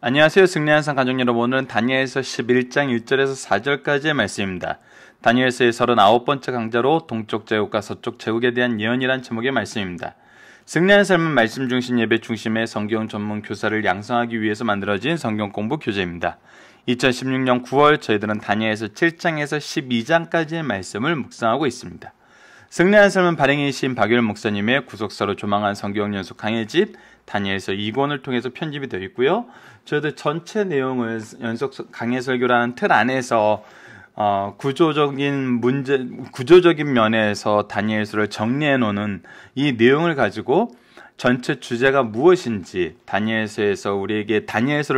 안녕하세요. 승리한상 가족 여러분, 오늘은 다니엘서 11장 1절에서 4절까지의 말씀입니다. 다니엘서의 39번째 강좌로 동쪽 제국과 서쪽 제국에 대한 예언이란 제목의 말씀입니다. 승리하는 삶은 말씀 중심 예배 중심의 성경 전문 교사를 양성하기 위해서 만들어진 성경 공부 교재입니다. 2016년 9월 저희들은 다니엘서 7장에서 12장까지의 말씀을 묵상하고 있습니다. 승리하는 삶은 발행이신 박유일 목사님의 구속사로 조망한 성경 연속 강해집 다니엘서 2권을 통해서 편집이 되어 있고요. 저희들 전체 내용을 연속 강해 설교라는 틀 안에서 구조적인 면에서 다니엘서를 정리해 놓는 이 내용을 가지고 전체 주제가 무엇인지, 다니엘서를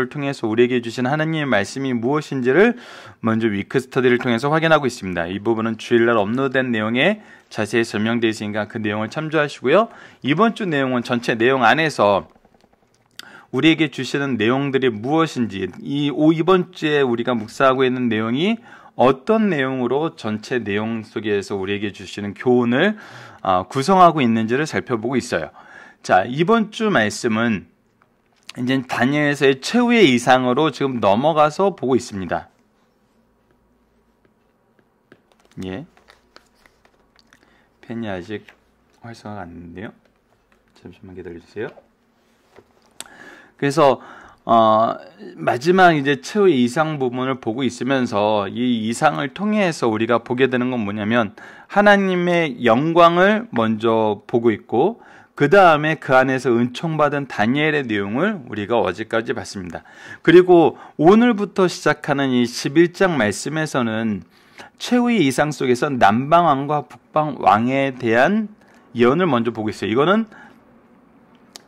통해서 우리에게 주신 하나님의 말씀이 무엇인지를 먼저 위크 스터디를 통해서 확인하고 있습니다. 이 부분은 주일날 업로드된 내용에 자세히 설명되어 있으니까 그 내용을 참조하시고요. 이번 주 내용은 전체 내용 안에서 우리에게 주시는 내용들이 무엇인지, 이번 주에 우리가 묵상하고 있는 내용이 어떤 내용으로 전체 내용 속에서 우리에게 주시는 교훈을 구성하고 있는지를 살펴보고 있어요. 자, 이번 주 말씀은 이제 다니엘서의 최후의 이상으로 지금 넘어가서 보고 있습니다. 예. 펜이 아직 활성화가 안 됐는데요. 잠시만 기다려주세요. 그래서 마지막 이제 최후의 이상 부분을 보고 있으면서 이 이상을 통해서 우리가 보게 되는 건 뭐냐면 하나님의 영광을 먼저 보고 있고, 그 다음에 그 안에서 은총받은 다니엘의 내용을 우리가 어제까지 봤습니다. 그리고 오늘부터 시작하는 이 11장 말씀에서는 최후의 이상 속에서 남방왕과 북방왕에 대한 예언을 먼저 보고 있어요. 이거는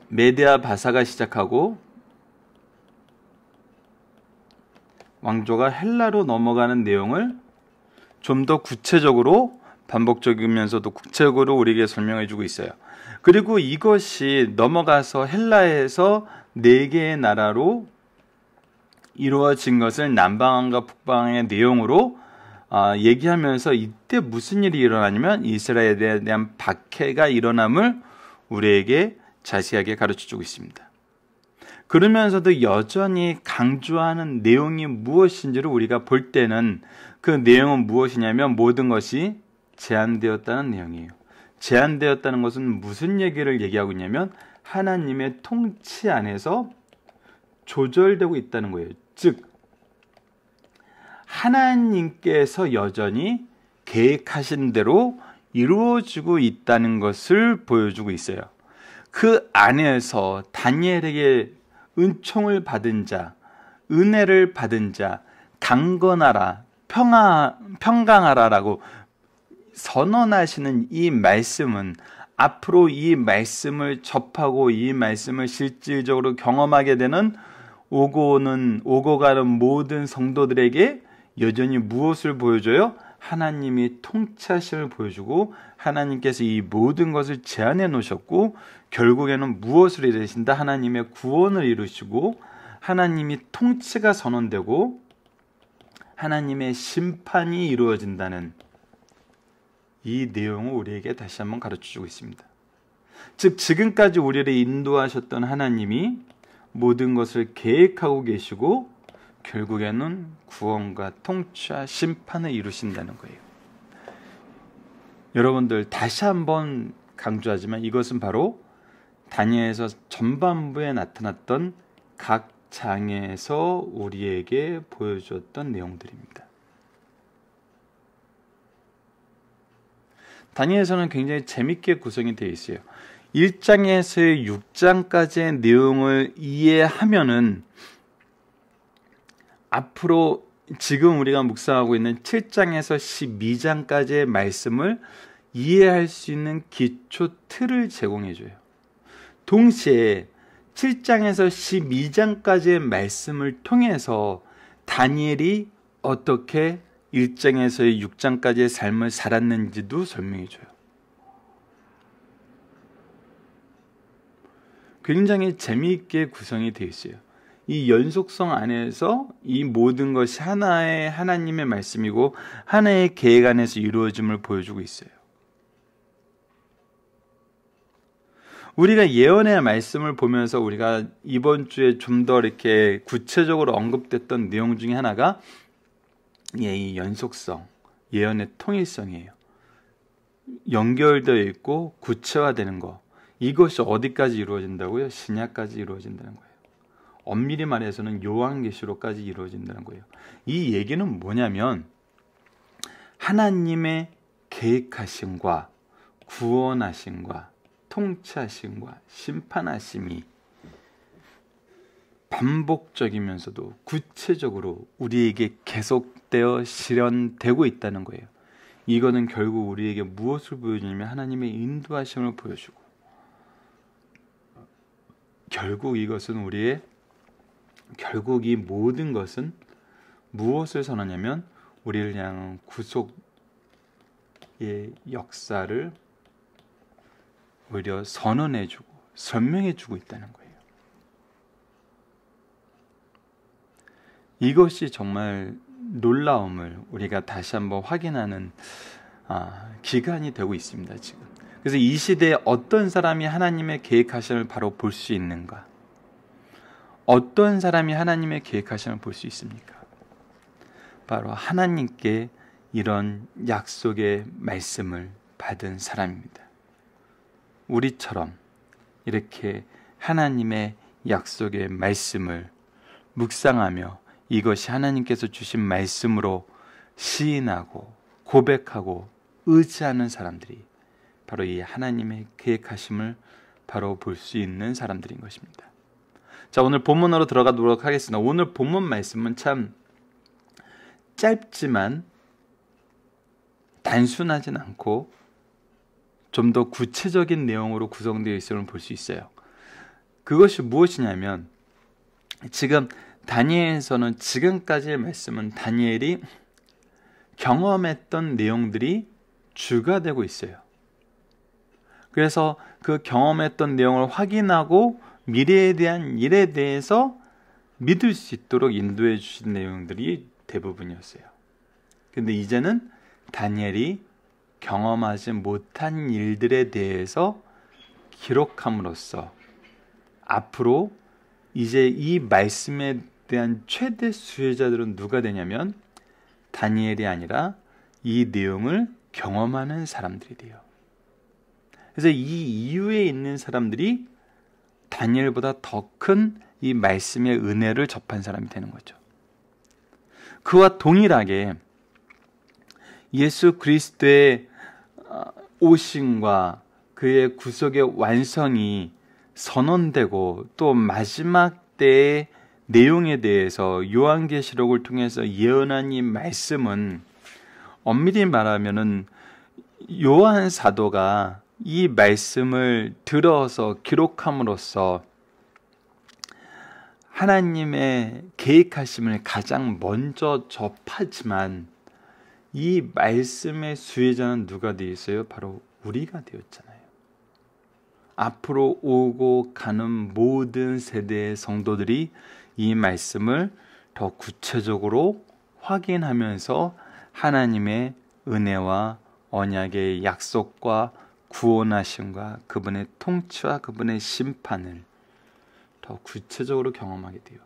메데아 바사가 시작하고 왕조가 헬라로 넘어가는 내용을 좀 더 구체적으로, 반복적이면서도 구체적으로 우리에게 설명해 주고 있어요. 그리고 이것이 넘어가서 헬라에서 4개의 나라로 이루어진 것을 남방왕과 북방왕의 내용으로 얘기하면서 이때 무슨 일이 일어나냐면 이스라엘에 대한 박해가 일어남을 우리에게 자세하게 가르쳐주고 있습니다. 그러면서도 여전히 강조하는 내용이 무엇인지를 우리가 볼 때는 그 내용은 무엇이냐면 모든 것이 제한되었다는 내용이에요. 제한되었다는 것은 무슨 얘기를 얘기하고 있냐면 하나님의 통치 안에서 조절되고 있다는 거예요. 즉 하나님께서 여전히 계획하신 대로 이루어지고 있다는 것을 보여주고 있어요. 그 안에서 다니엘에게 은총을 받은 자, 은혜를 받은 자, 강건하라, 평강하라라고 선언하시는 이 말씀은 앞으로 이 말씀을 접하고 이 말씀을 실질적으로 경험하게 되는 오고 가는 모든 성도들에게 여전히 무엇을 보여줘요? 하나님이 통치하심을 보여주고 하나님께서 이 모든 것을 제안해 놓으셨고 결국에는 무엇을 이루신다? 하나님의 구원을 이루시고 하나님이 통치가 선언되고 하나님의 심판이 이루어진다는 이 내용을 우리에게 다시 한번 가르쳐주고 있습니다. 즉 지금까지 우리를 인도하셨던 하나님이 모든 것을 계획하고 계시고 결국에는 구원과 통치와 심판을 이루신다는 거예요. 여러분들 다시 한번 강조하지만 이것은 바로 다니엘서 전반부에 나타났던 각 장에서 우리에게 보여주었던 내용들입니다. 다니엘서는 굉장히 재밌게 구성이 되어 있어요. 1장에서 6장까지의 내용을 이해하면은 앞으로 지금 우리가 묵상하고 있는 7장에서 12장까지의 말씀을 이해할 수 있는 기초 틀을 제공해줘요. 동시에 7장에서 12장까지의 말씀을 통해서 다니엘이 어떻게 1장에서 6장까지의 삶을 살았는지도 설명해줘요. 굉장히 재미있게 구성이 되어 있어요. 이 연속성 안에서 이 모든 것이 하나의 하나님의 말씀이고 하나의 계획 안에서 이루어짐을 보여주고 있어요. 우리가 예언의 말씀을 보면서 우리가 이번 주에 좀 더 이렇게 구체적으로 언급됐던 내용 중에 하나가 이 연속성, 예언의 통일성이에요. 연결되어 있고 구체화되는 거. 이것이 어디까지 이루어진다고요? 신약까지 이루어진다는 거예요. 엄밀히 말해서는 요한계시록까지 이루어진다는 거예요. 이 얘기는 뭐냐면 하나님의 계획하심과 구원하심과 통치하심과 심판하심이 반복적이면서도 구체적으로 우리에게 계속되어 실현되고 있다는 거예요. 이거는 결국 우리에게 무엇을 보여주냐면 하나님의 인도하심을 보여주고, 결국 이 모든 것은 무엇을 선언하냐면 우리를 향한 구속의 역사를 오히려 선언해주고 설명해주고 있다는 거예요. 이것이 정말 놀라움을 우리가 다시 한번 확인하는 기간이 되고 있습니다, 지금. 그래서 이 시대에 어떤 사람이 하나님의 계획하심을 바로 볼 수 있는가? 어떤 사람이 하나님의 계획하심을 볼 수 있습니까? 바로 하나님께 이런 약속의 말씀을 받은 사람입니다. 우리처럼 이렇게 하나님의 약속의 말씀을 묵상하며 이것이 하나님께서 주신 말씀으로 시인하고 고백하고 의지하는 사람들이 바로 이 하나님의 계획하심을 바로 볼 수 있는 사람들인 것입니다. 자, 오늘 본문으로 들어가도록 하겠습니다. 오늘 본문 말씀은 참 짧지만 단순하진 않고 좀 더 구체적인 내용으로 구성되어 있음을 볼 수 있어요. 그것이 무엇이냐면 지금 다니엘에서는 지금까지의 말씀은 다니엘이 경험했던 내용들이 주가 되고 있어요. 그래서 그 경험했던 내용을 확인하고 미래에 대한 일에 대해서 믿을 수 있도록 인도해 주신 내용들이 대부분이었어요. 근데 이제는 다니엘이 경험하지 못한 일들에 대해서 기록함으로써 앞으로 이제 이 말씀에 대한 최대 수혜자들은 누가 되냐면 다니엘이 아니라 이 내용을 경험하는 사람들이 돼요. 그래서 이 이후에 있는 사람들이 다니엘보다 더 큰 이 말씀의 은혜를 접한 사람이 되는 거죠. 그와 동일하게 예수 그리스도의 오심과 그의 구속의 완성이 선언되고 또 마지막 때의 내용에 대해서 요한계시록을 통해서 예언한 이 말씀은 엄밀히 말하면은 요한 사도가 이 말씀을 들어서 기록함으로써 하나님의 계획하심을 가장 먼저 접하지만 이 말씀의 수혜자는 누가 되어 있어요? 바로 우리가 되었잖아요. 앞으로 오고 가는 모든 세대의 성도들이 이 말씀을 더 구체적으로 확인하면서 하나님의 은혜와 언약의 약속과 구원하심과 그분의 통치와 그분의 심판을 더 구체적으로 경험하게 돼요.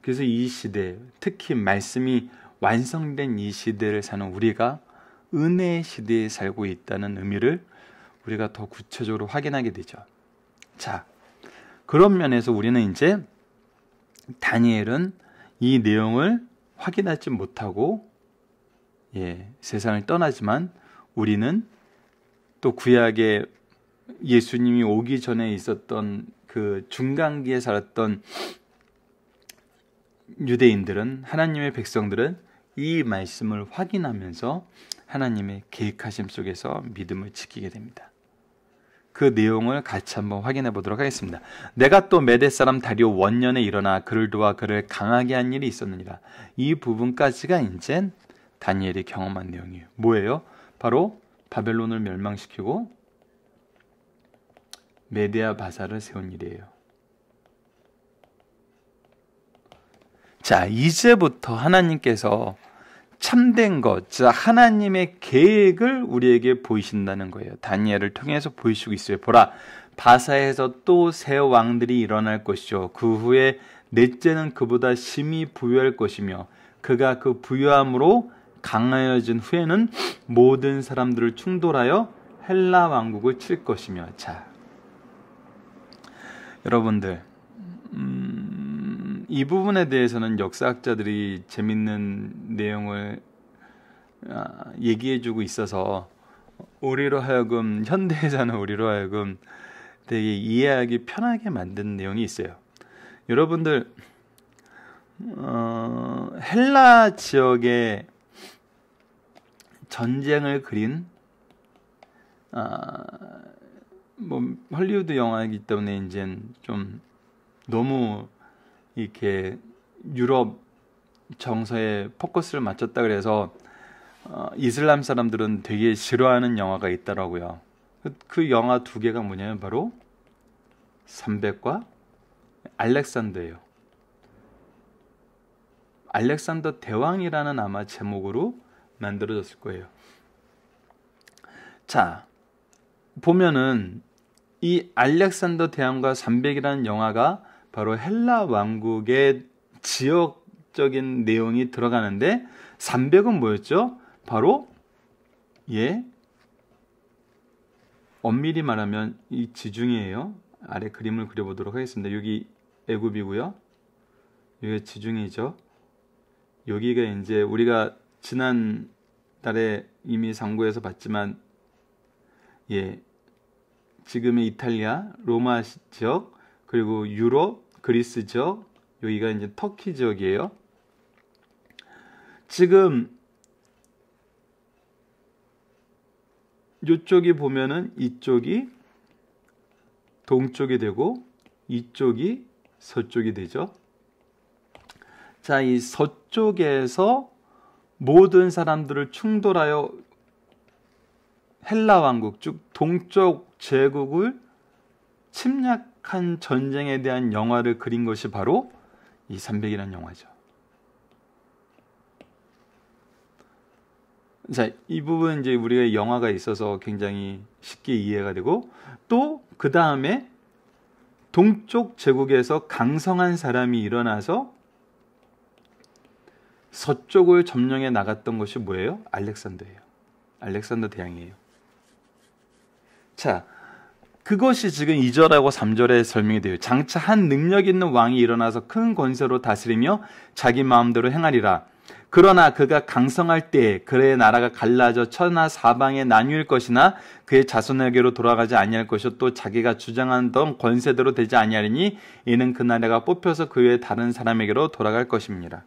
그래서 이 시대, 특히 말씀이 완성된 이 시대를 사는 우리가 은혜의 시대에 살고 있다는 의미를 우리가 더 구체적으로 확인하게 되죠. 자, 그런 면에서 우리는 이제 다니엘은 이 내용을 확인하지 못하고 세상을 떠나지만 우리는 또 구약에 예수님이 오기 전에 있었던 그 중간기에 살았던 유대인들은, 하나님의 백성들은 이 말씀을 확인하면서 하나님의 계획하심 속에서 믿음을 지키게 됩니다. 그 내용을 같이 한번 확인해 보도록 하겠습니다. 내가 또 메대 사람 다리오 원년에 일어나 그를 도와 그를 강하게 한 일이 있었느니라. 이 부분까지가 이제 다니엘이 경험한 내용이에요. 뭐예요? 바로 바벨론을 멸망시키고 메데아 바사를 세운 일이에요. 자, 이제부터 하나님께서 참된 것, 즉 하나님의 계획을 우리에게 보이신다는 거예요. 다니엘을 통해서 보이시고 있어요. 보라, 바사에서 또 새 왕들이 일어날 것이요 그 후에 넷째는 그보다 심히 부유할 것이며 그가 그 부유함으로 강하여진 후에는 모든 사람들을 충돌하여 헬라 왕국을 칠 것이며. 자, 여러분들 이 부분에 대해서는 역사학자들이 재밌는 내용을 얘기해주고 있어서 우리로 하여금 현대에 사는 우리로 하여금 되게 이해하기 편하게 만든 내용이 있어요. 여러분들 헬라 지역의 전쟁을 그린 뭐 헐리우드 영화이기 때문에 이제 좀 너무 이렇게 유럽 정서에 포커스를 맞췄다 그래서 이슬람 사람들은 되게 싫어하는 영화가 있더라고요. 그 영화 두 개가 뭐냐면 바로 삼백과 알렉산더예요. 알렉산더 대왕이라는 아마 제목으로 만들어졌을 거예요. 자, 보면은 이 알렉산더 대왕과 삼백이라는 영화가 바로 헬라 왕국의 지역적인 내용이 들어가는데 삼백은 뭐였죠? 바로 엄밀히 말하면 이 지중해예요. 아래 그림을 그려보도록 하겠습니다. 여기 애굽이고요. 여기가 지중해죠. 여기가 이제 우리가 지난 달에 이미 상고에서 봤지만 지금의 이탈리아, 로마 지역, 그리고 유럽, 그리스 지역, 여기가 이제 터키 지역이에요. 지금 이쪽이 보면은 이쪽이 동쪽이 되고 이쪽이 서쪽이 되죠. 자, 이 서쪽에서 모든 사람들을 충돌하여 헬라 왕국, 즉 동쪽 제국을 침략한 전쟁에 대한 영화를 그린 것이 바로 이 삼백이라는 영화죠. 자, 이 부분 이제 우리가 영화가 있어서 굉장히 쉽게 이해가 되고, 또 그 다음에 동쪽 제국에서 강성한 사람이 일어나서 서쪽을 점령해 나갔던 것이 뭐예요? 알렉산더예요. 알렉산더 대왕이에요. 자, 그것이 지금 2절하고 3절에 설명이 돼요. 장차 한 능력 있는 왕이 일어나서 큰 권세로 다스리며 자기 마음대로 행하리라. 그러나 그가 강성할 때에 그의 나라가 갈라져 천하 사방에 나뉠 것이나 그의 자손에게로 돌아가지 아니할 것이요 또 자기가 주장하던 권세대로 되지 아니하리니 이는 그 나라가 뽑혀서 그 외에 다른 사람에게로 돌아갈 것입니다.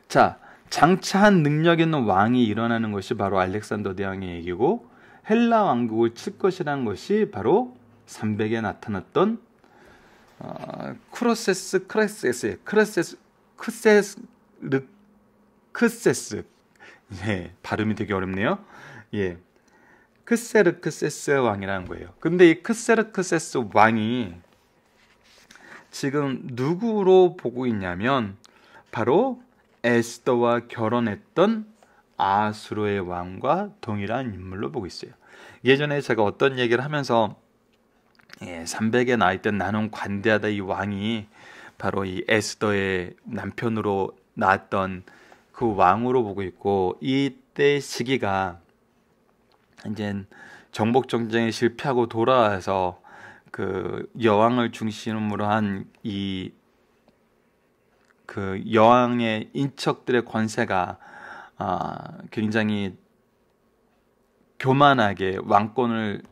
자, 장차 한 능력 있는 왕이 일어나는 것이 바로 알렉산더 대왕의 얘기고, 헬라 왕국을 칠 것이라는 것이 바로 삼백에 나타났던 크세스, 발음이 되게 어렵네요. 크세르크세스 왕이라는 거예요. 근데 이 크세르크세스 왕이 지금 누구로 보고 있냐면 바로 에스더와 결혼했던 아수르의 왕과 동일한 인물로 보고 있어요. 예전에 제가 어떤 얘기를 하면서 300에 나있던 나는 관대하다 이 왕이 바로 이 에스더의 남편으로 나왔던 그 왕으로 보고 있고, 이때 시기가 이제 정복 전쟁에 실패하고 돌아와서 그 여왕을 중심으로 한 이 그 여왕의 인척들의 권세가 굉장히 교만하게 왕권을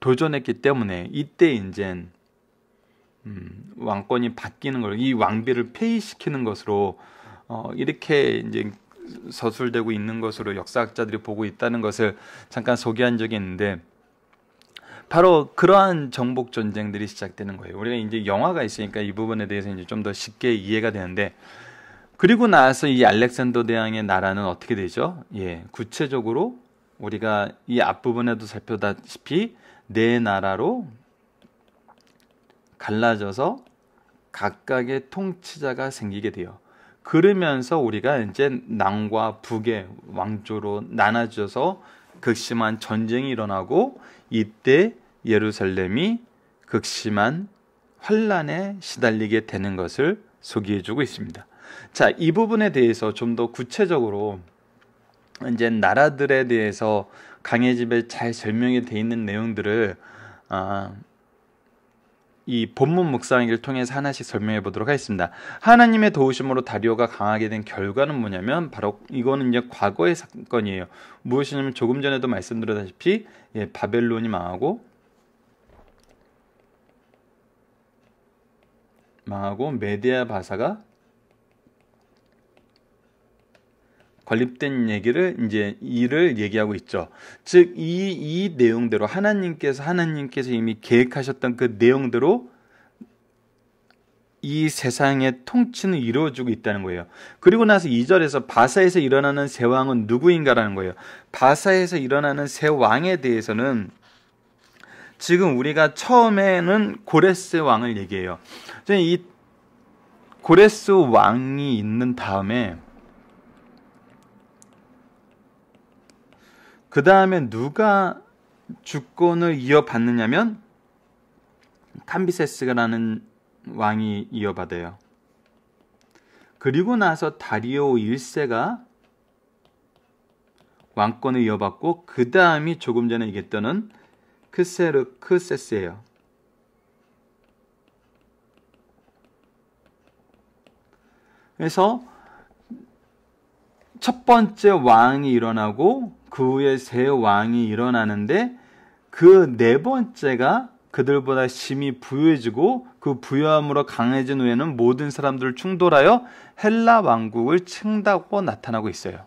도전했기 때문에 이때 이제 왕권이 바뀌는 걸, 이 왕비를 폐위시키는 것으로 이렇게 이제 서술되고 있는 것으로 역사학자들이 보고 있다는 것을 잠깐 소개한 적이 있는데, 바로 그러한 정복 전쟁들이 시작되는 거예요. 우리가 이제 영화가 있으니까 이 부분에 대해서 이제 좀 더 쉽게 이해가 되는데, 그리고 나서 이 알렉산더 대왕의 나라는 어떻게 되죠? 구체적으로 우리가 이 앞부분에도 살펴다시피 네 나라로 갈라져서 각각의 통치자가 생기게 돼요. 그러면서 우리가 이제 남과 북의 왕조로 나눠져서 극심한 전쟁이 일어나고, 이때 예루살렘이 극심한 환란에 시달리게 되는 것을 소개해주고 있습니다. 자, 이 부분에 대해서 좀 더 구체적으로 이제 나라들에 대해서 강해집에 잘 설명이 되어 있는 내용들을 이 본문 묵상을 통해서 하나씩 설명해 보도록 하겠습니다. 하나님의 도우심으로 다리오가 강하게 된 결과는 뭐냐면 바로 이거는 이제 과거의 사건이에요. 무엇이냐면 조금 전에도 말씀드렸다시피 바벨론이 망하고 메디아 바사가 건립된 이를 얘기하고 있죠. 즉, 이 내용대로 하나님께서 이미 계획하셨던 그 내용대로 이 세상의 통치는 이루어지고 있다는 거예요. 그리고 나서 2절에서 바사에서 일어나는 새 왕은 누구인가라는 거예요. 바사에서 일어나는 새 왕에 대해서는 지금 우리가 처음에는 고레스 왕을 얘기해요. 이 고레스 왕이 있는 다음에 그 다음에 누가 주권을 이어받느냐면 캄비세스라는 왕이 이어받아요. 그리고 나서 다리오 1세가 왕권을 이어받고 그 다음이 조금 전에 얘기했던 크세르크세스예요. 그래서 첫 번째 왕이 일어나고 그 후에 새 왕이 일어나는데 그 네 번째가 그들보다 심히 부유해지고 그 부유함으로 강해진 후에는 모든 사람들을 충돌하여 헬라 왕국을 칭다고 나타나고 있어요.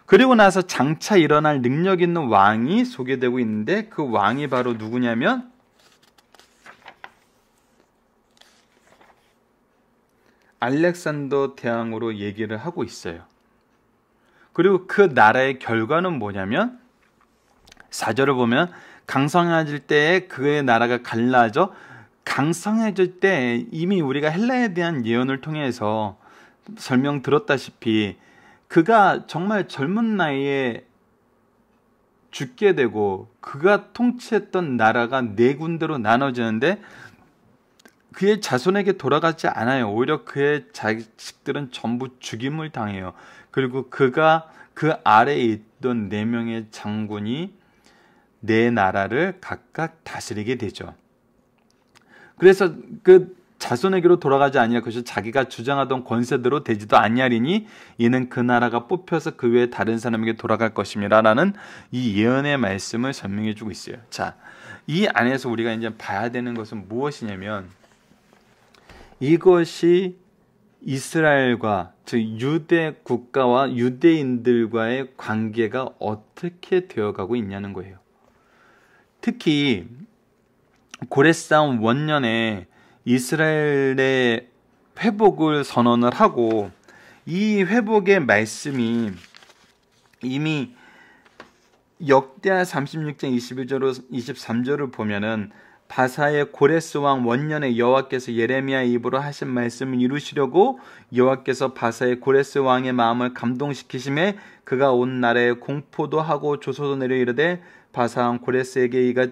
그리고 나서 장차 일어날 능력 있는 왕이 소개되고 있는데 그 왕이 바로 누구냐면 알렉산더 대왕으로 얘기를 하고 있어요. 그리고 그 나라의 결과는 뭐냐면 4절을 보면 강성해질 때에 그의 나라가 갈라져 강성해질 때 이미 우리가 헬라에 대한 예언을 통해서 설명 들었다시피 그가 정말 젊은 나이에 죽게 되고 그가 통치했던 나라가 네 군데로 나눠지는데 그의 자손에게 돌아가지 않아요. 오히려 그의 자식들은 전부 죽임을 당해요. 그리고 그가 그 아래에 있던 4명의 장군이 4나라를 각각 다스리게 되죠. 그래서 그 자손에게로 돌아가지 아니할 것이 자기가 주장하던 권세대로 되지도 아니하리니 이는 그 나라가 뽑혀서 그 외에 다른 사람에게 돌아갈 것임이라라는 이 예언의 말씀을 설명해 주고 있어요. 자, 이 안에서 우리가 이제 봐야 되는 것은 무엇이냐면 이것이 이스라엘과 즉 유대 국가와 유대인들과의 관계가 어떻게 되어가고 있냐는 거예요. 특히 고레스왕 원년에 이스라엘의 회복을 선언을 하고 이 회복의 말씀이 이미 역대하 36장 21절로 23절을 보면은 바사의 고레스 왕 원년에 여호와께서 예레미야 입으로 하신 말씀을 이루시려고 여호와께서 바사의 고레스 왕의 마음을 감동시키심에 그가 온 나라에 공포도 하고 조소도 내려 이르되 바사 왕 고레스가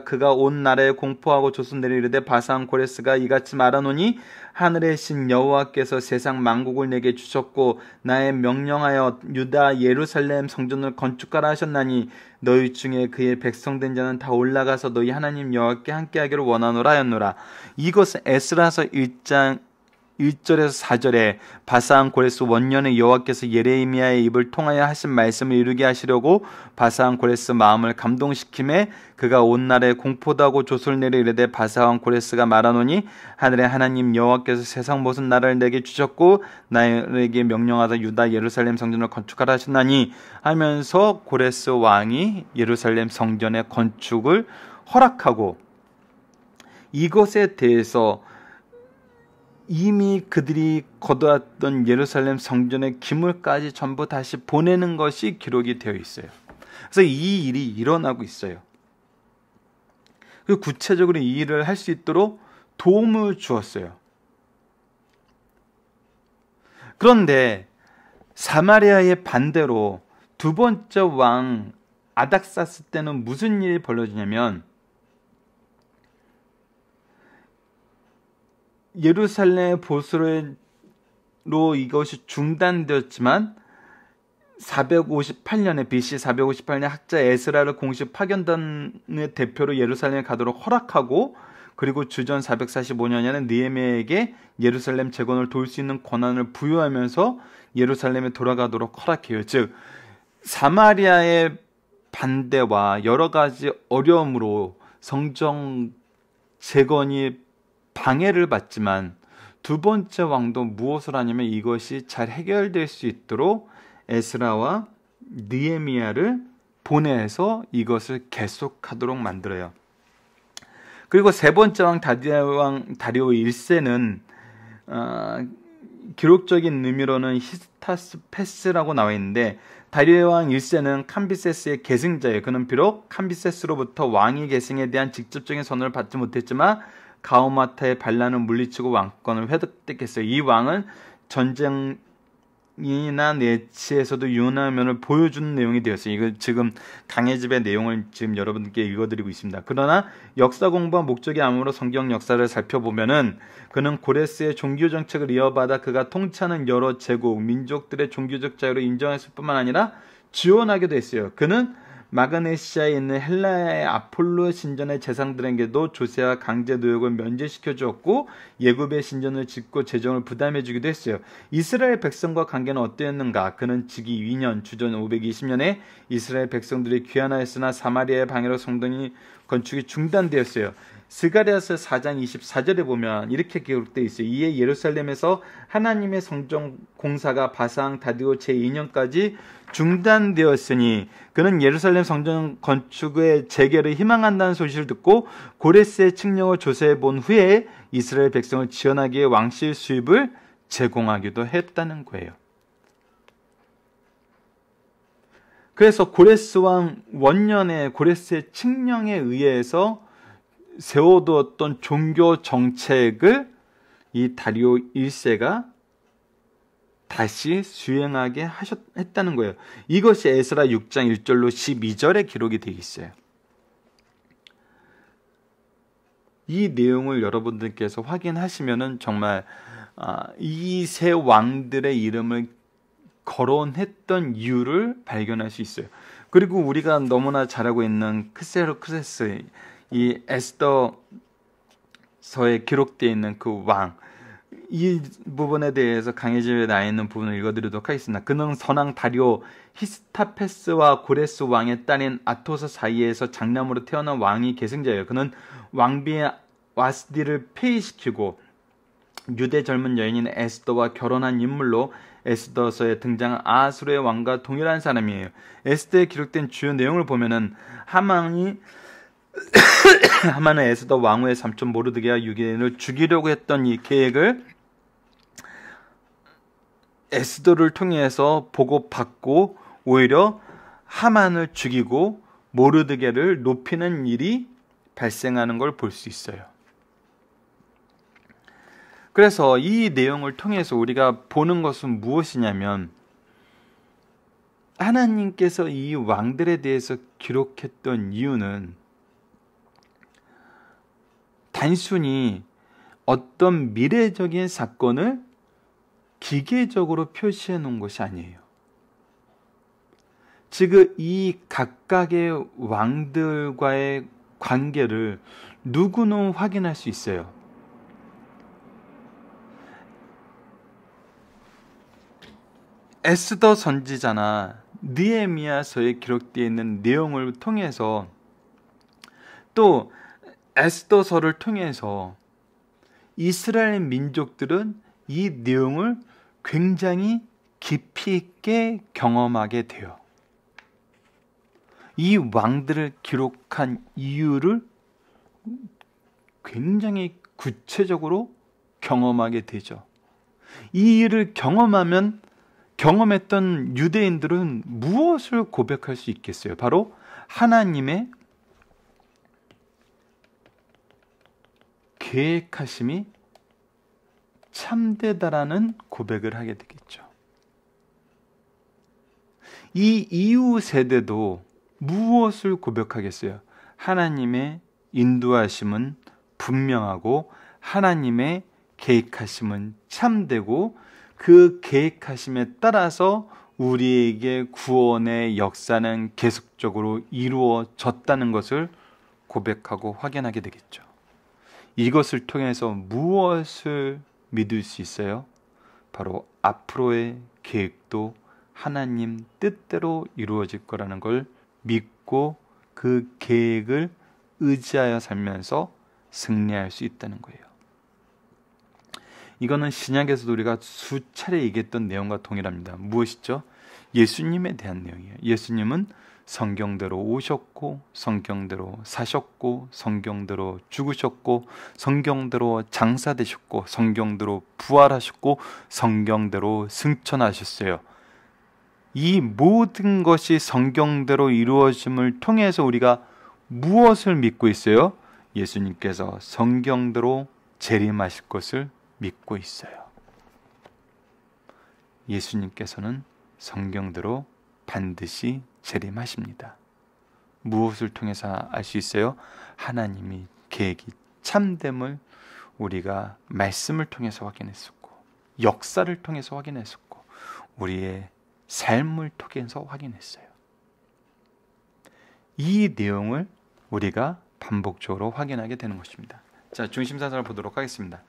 그가 온 나라에 공포하고 조소 내려 이르되 바사 왕 고레스가 이같이 말하노니 하늘의 신 여호와께서 세상 만국을 내게 주셨고 나의 명령하여 유다 예루살렘 성전을 건축하라 하셨나니 너희 중에 그의 백성된 자는 다 올라가서 너희 하나님 여호와께 함께하기를 원하노라 하였노라. 이것은 에스라서 1장 1절에서 4절에 바사왕 고레스 원년에 여호와께서 예레미야의 입을 통하여 하신 말씀을 이루게 하시려고 바사왕 고레스 마음을 감동시킴에 그가 온 나라에 공포도 하고 조소를 내려 이르되 바사왕 고레스가 말하노니 하늘의 하나님 여호와께서 세상 모든 나라를 내게 주셨고 나에게 명령하다 유다 예루살렘 성전을 건축하라 하셨나니 하면서 고레스 왕이 예루살렘 성전의 건축을 허락하고 이것에 대해서 이미 그들이 거두었던 예루살렘 성전의 기물까지 전부 다시 보내는 것이 기록이 되어 있어요. 그래서 이 일이 일어나고 있어요. 구체적으로 이 일을 할 수 있도록 도움을 주었어요. 그런데 사마리아의 반대로 두 번째 왕 아닥사스 때는 무슨 일이 벌어지냐면 예루살렘의 보수로 이것이 중단되었지만 458년에 BC 458년 학자 에스라를 공식 파견단의 대표로 예루살렘에 가도록 허락하고, 그리고 주전 445년에는 느헤미야에게 예루살렘 재건을 도울 수 있는 권한을 부여하면서 예루살렘에 돌아가도록 허락해요. 즉 사마리아의 반대와 여러 가지 어려움으로 성정 재건이 방해를 받지만 두 번째 왕도 무엇을 하냐면 이것이 잘 해결될 수 있도록 에스라와 느헤미야를 보내서 이것을 계속하도록 만들어요. 그리고 세 번째 왕 다리오 1세는 기록적인 의미로는 히스타스페스라고 나와 있는데, 다리오 왕 1세는 캄비세스의 계승자예요. 그는 비록 캄비세스로부터 왕위 계승에 대한 직접적인 선언을 받지 못했지만 가오마타의 반란을 물리치고 왕권을 획득했어요. 이 왕은 전쟁이나 내치에서도 유능한 면을 보여주는 내용이 되었어요. 이거 지금 강해집의 내용을 지금 여러분께 읽어드리고 있습니다. 그러나 역사 공부와 목적이 아무로 성경 역사를 살펴보면은 그는 고레스의 종교 정책을 이어받아 그가 통치하는 여러 제국, 민족들의 종교적 자유를 인정했을 뿐만 아니라 지원하기도 했어요. 그는 마그네시아에 있는 헬라의 아폴로 신전의 재상들에게도 조세와 강제 노역을 면제시켜 주었고 예굽의 신전을 짓고 재정을 부담해 주기도 했어요. 이스라엘 백성과 관계는 어땠는가? 그는 즉위 2년 주전 520년에 이스라엘 백성들이 귀환하였으나 사마리아의 방해로 성전이 건축이 중단되었어요. 스가랴서 4장 24절에 보면 이렇게 기록되어 있어요. 이에 예루살렘에서 하나님의 성전 공사가 바상 다리오 제2년까지 중단되었으니, 그는 예루살렘 성전 건축의 재개를 희망한다는 소식을 듣고 고레스의 칙령을 조사해 본 후에 이스라엘 백성을 지원하기 위해 왕실 수입을 제공하기도 했다는 거예요. 그래서 고레스 왕 원년에 고레스의 칙령에 의해서 세워두었던 종교 정책을 이 다리오 1세가 다시 수행하게 했다는 거예요. 이것이 에스라 6장 1절로 12절에 기록이 되어 있어요. 이 내용을 여러분들께서 확인하시면은 정말 이 세 왕들의 이름을 거론했던 이유를 발견할 수 있어요. 그리고 우리가 너무나 잘 알고 있는 크세르크세스, 이 에스더서에 기록되어 있는 그 왕, 이 부분에 대해서 강해집에 나 있는 부분을 읽어드리도록 하겠습니다. 그는 선왕 다리오 히스타페스와 고레스 왕의 딸인 아토서 사이에서 장남으로 태어난 왕이 계승자예요. 그는 왕비의 와스디를 폐위시키고 유대 젊은 여인인 에스더와 결혼한 인물로 에스더서에 등장한 아수르의 왕과 동일한 사람이에요. 에스더에 기록된 주요 내용을 보면은 하만은 에스더 왕후의 삼촌 모르드게와 유기인을 죽이려고 했던 이 계획을 에스더를 통해서 보고받고 오히려 하만을 죽이고 모르드게를 높이는 일이 발생하는 걸 볼 수 있어요. 그래서 이 내용을 통해서 우리가 보는 것은 무엇이냐면, 하나님께서 이 왕들에 대해서 기록했던 이유는 단순히 어떤 미래적인 사건을 기계적으로 표시해 놓은 것이 아니에요. 즉 이 각각의 왕들과의 관계를 누구는 확인할 수 있어요. 에스더 선지자나 느헤미야서에 기록되어 있는 내용을 통해서, 또 에스더서를 통해서 이스라엘 민족들은 이 내용을 굉장히 깊이 있게 경험하게 돼요. 이 왕들을 기록한 이유를 굉장히 구체적으로 경험하게 되죠. 이 일을 경험했던 유대인들은 무엇을 고백할 수 있겠어요? 바로 하나님의 계획하심이 참되다라는 고백을 하게 되겠죠. 이 이후 세대도 무엇을 고백하겠어요? 하나님의 인도하심은 분명하고 하나님의 계획하심은 참되고 그 계획하심에 따라서 우리에게 구원의 역사는 계속적으로 이루어졌다는 것을 고백하고 확인하게 되겠죠. 이것을 통해서 무엇을 믿을 수 있어요? 바로 앞으로의 계획도 하나님 뜻대로 이루어질 거라는 걸 믿고 그 계획을 의지하여 살면서 승리할 수 있다는 거예요. 이거는 신약에서도 우리가 수차례 얘기했던 내용과 동일합니다. 무엇이죠? 예수님에 대한 내용이에요. 예수님은 성경대로 오셨고 성경대로 사셨고 성경대로 죽으셨고 성경대로 장사되셨고 성경대로 부활하셨고 성경대로 승천하셨어요. 이 모든 것이 성경대로 이루어짐을 통해서 우리가 무엇을 믿고 있어요? 예수님께서 성경대로 재림하실 것을 믿고 있어요. 예수님께서는 성경대로 반드시 재림하십니다. 무엇을 통해서 알 수 있어요? 하나님이 계획이 참됨을 우리가 말씀을 통해서 확인했었고 역사를 통해서 확인했었고 우리의 삶을 통해서 확인했어요. 이 내용을 우리가 반복적으로 확인하게 되는 것입니다. 자, 중심사상을 보도록 하겠습니다.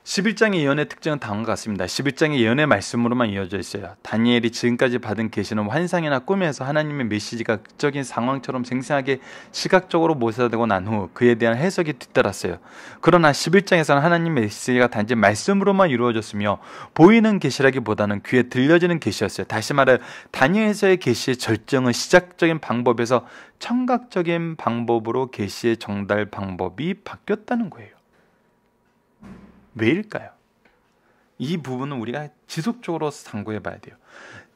11장의 예언의 특징은 다음과 같습니다. 11장의 예언의 말씀으로만 이어져 있어요. 다니엘이 지금까지 받은 계시는 환상이나 꿈에서 하나님의 메시지가 극적인 상황처럼 생생하게 시각적으로 묘사되고 난 후 그에 대한 해석이 뒤따랐어요. 그러나 11장에서는 하나님의 메시지가 단지 말씀으로만 이루어졌으며 보이는 계시라기보다는 귀에 들려지는 계시였어요. 다시 말해 다니엘서의 계시의 절정은 시작적인 방법에서 청각적인 방법으로 계시의 전달 방법이 바뀌었다는 거예요. 왜일까요? 이 부분은 우리가 지속적으로 상고해 봐야 돼요.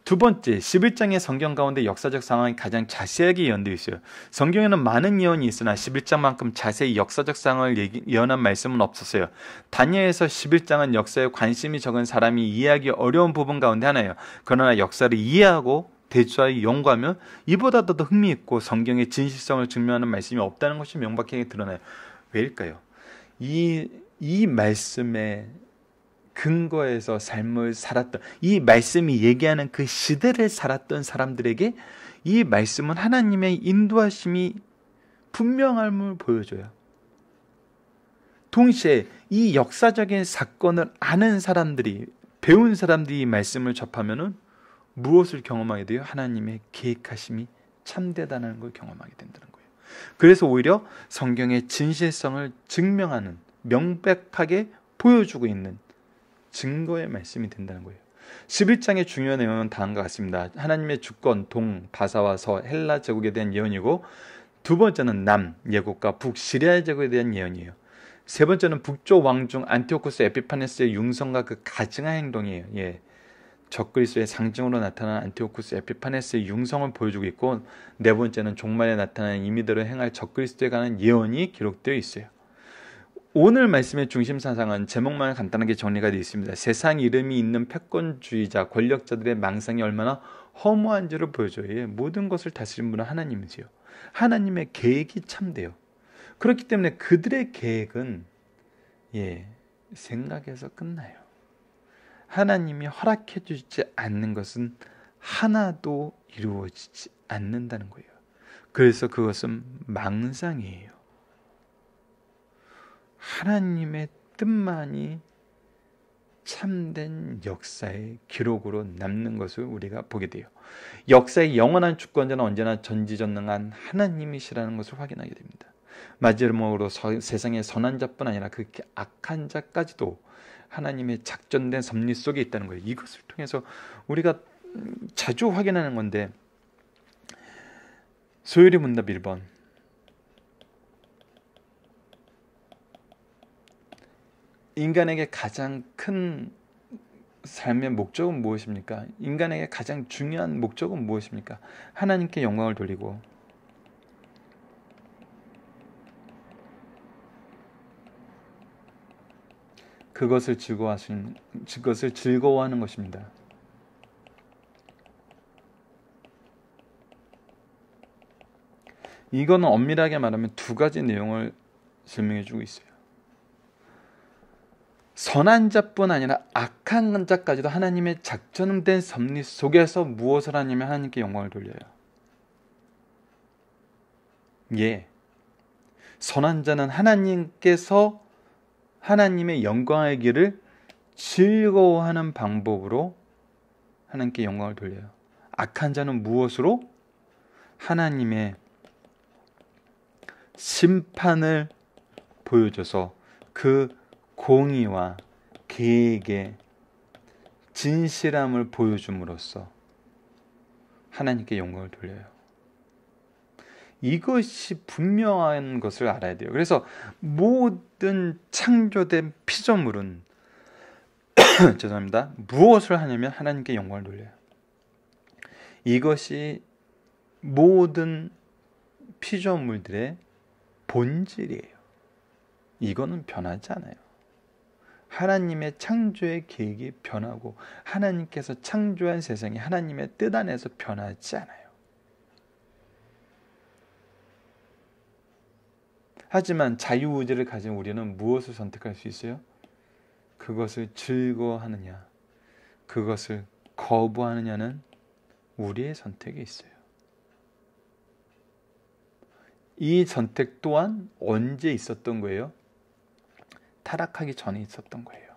두 번째, 11장의 성경 가운데 역사적 상황이 가장 자세하게 예언되어 있어요. 성경에는 많은 예언이 있으나 11장만큼 자세히 역사적 상황을 예언한 말씀은 없었어요. 다니엘서 11장은 역사에 관심이 적은 사람이 이해하기 어려운 부분 가운데 하나예요. 그러나 역사를 이해하고 대조하여 연구하면 이보다 더 흥미있고 성경의 진실성을 증명하는 말씀이 없다는 것이 명백하게 드러나요. 왜일까요? 이 말씀의 근거에서 삶을 살았던, 이 말씀이 얘기하는 그 시대를 살았던 사람들에게 이 말씀은 하나님의 인도하심이 분명함을 보여줘요. 동시에 이 역사적인 사건을 아는 사람들이, 배운 사람들이 이 말씀을 접하면은 무엇을 경험하게 돼요? 하나님의 계획하심이 참되다는 걸 경험하게 된다는 거예요. 그래서 오히려 성경의 진실성을 증명하는, 명백하게 보여주고 있는 증거의 말씀이 된다는 거예요. 11장의 중요한 내용은 다음과 같습니다. 하나님의 주권, 동, 바사와 서, 헬라 제국에 대한 예언이고, 두 번째는 남, 예국과 북, 시리아 제국에 대한 예언이에요. 세 번째는 북쪽 왕중 안티오쿠스 에피파네스의 융성과 그 가증한 행동이에요. 적그리스도의 상징으로 나타난 안티오쿠스 에피파네스의 융성을 보여주고 있고, 네 번째는 종말에 나타나는 이미대로 행할 적그리스도에 관한 예언이 기록되어 있어요. 오늘 말씀의 중심 사상은 제목만 간단하게 정리가 되어 있습니다. 세상 이름이 있는 패권주의자, 권력자들의 망상이 얼마나 허무한지를 보여줘요. 모든 것을 다스리는 분은 하나님이세요. 하나님의 계획이 참돼요. 그렇기 때문에 그들의 계획은 생각에서 끝나요. 하나님이 허락해 주지 않는 것은 하나도 이루어지지 않는다는 거예요. 그래서 그것은 망상이에요. 하나님의 뜻만이 참된 역사의 기록으로 남는 것을 우리가 보게 돼요. 역사의 영원한 주권자는 언제나 전지전능한 하나님이시라는 것을 확인하게 됩니다. 마지막으로 세상의 선한 자뿐 아니라 그 악한 자까지도 하나님의 작전된 섭리 속에 있다는 거예요. 이것을 통해서 우리가 자주 확인하는 건데, 소율이 문답 1번. 인간에게 가장 큰 삶의 목적은 무엇입니까? 인간에게 가장 중요한 목적은 무엇입니까? 하나님께 영광을 돌리고 그것을 즐거워하는 것입니다. 이거는 엄밀하게 말하면 두 가지 내용을 설명해 주고 있어요. 선한 자뿐 아니라 악한 자까지도 하나님의 작정된 섭리 속에서 무엇을 하냐면 하나님께 영광을 돌려요. 예, 선한 자는 하나님께서 하나님의 영광의 길을 즐거워하는 방법으로 하나님께 영광을 돌려요. 악한 자는 무엇으로? 하나님의 심판을 보여줘서 그 공의와 계획의 진실함을 보여줌으로써 하나님께 영광을 돌려요. 이것이 분명한 것을 알아야 돼요. 그래서 모든 창조된 피조물은 죄송합니다. 무엇을 하냐면 하나님께 영광을 돌려요. 이것이 모든 피조물들의 본질이에요. 이거는 변하지 않아요. 하나님의 창조의 계획이 변하고 하나님께서 창조한 세상이 하나님의 뜻 안에서 변하지 않아요. 하지만 자유의지를 가진 우리는 무엇을 선택할 수 있어요? 그것을 즐거워하느냐, 그것을 거부하느냐는 우리의 선택에 있어요. 이 선택 또한 언제 있었던 거예요? 타락하기 전에 있었던 거예요.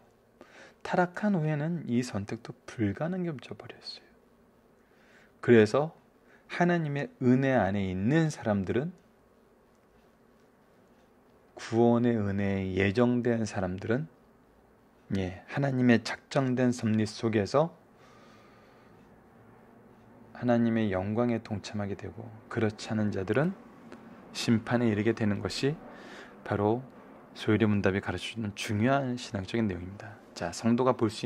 타락한 후에는 이 선택도 불가능해져 버렸어요. 그래서 하나님의 은혜 안에 있는 사람들은, 구원의 은혜에 예정된 사람들은 하나님의 작정된 섭리 속에서 하나님의 영광에 동참하게 되고, 그렇지 않은 자들은 심판에 이르게 되는 것이 바로 소요리 문답이 가르쳐주는 중요한 신앙적인 내용입니다. 자, 성도가 볼 수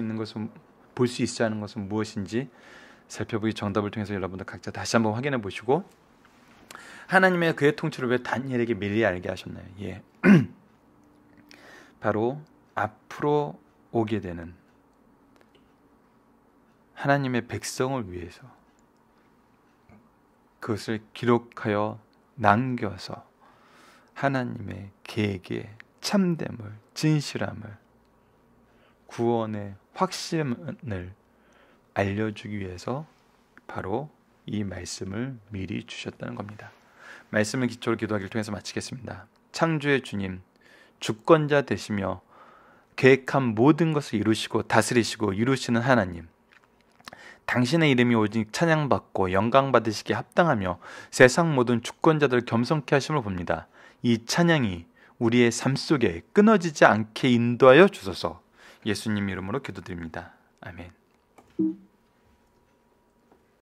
있어야 하는 것은 무엇인지 살펴보기 정답을 통해서 여러분들 각자 다시 한번 확인해 보시고, 하나님의 그의 통치를 왜 다니엘에게 미리 알게 하셨나요? 예, 바로 앞으로 오게 되는 하나님의 백성을 위해서 그것을 기록하여 남겨서 하나님의 계획의 참됨을, 진실함을, 구원의 확신을 알려주기 위해서 바로 이 말씀을 미리 주셨다는 겁니다. 말씀을 기초로 기도하기를 통해서 마치겠습니다. 창조의 주님, 주권자 되시며 계획한 모든 것을 이루시고 다스리시고 이루시는 하나님, 당신의 이름이 오직 찬양받고 영광받으시기에 합당하며 세상 모든 주권자들을 겸손케 하심을 봅니다. 이 찬양이 우리의 삶 속에 끊어지지 않게 인도하여 주소서. 예수님 이름으로 기도드립니다. 아멘.